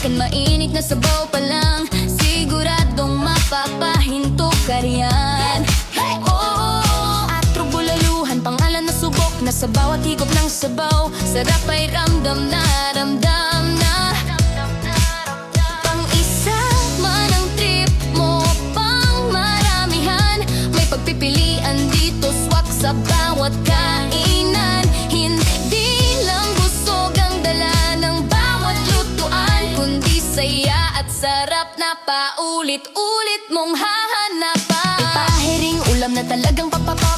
Kan mainit na sabaw pa lang, siguradong mapapahinto ka riyan. Oo, atro bulaluhan, pangalan na subok na sa bawat higop ng sabaw. Sarap ay ramdam na, ramdam na. Pang isa man ang trip mo, pang maramihan, may pagpipilian dito, swak sa bawat kainan. Hindi lang busog ang dala ng bawat lutuan, kundi saya at sarap na paulit-ulit mong hahanapan. Ipahiring ulam na talagang papapa,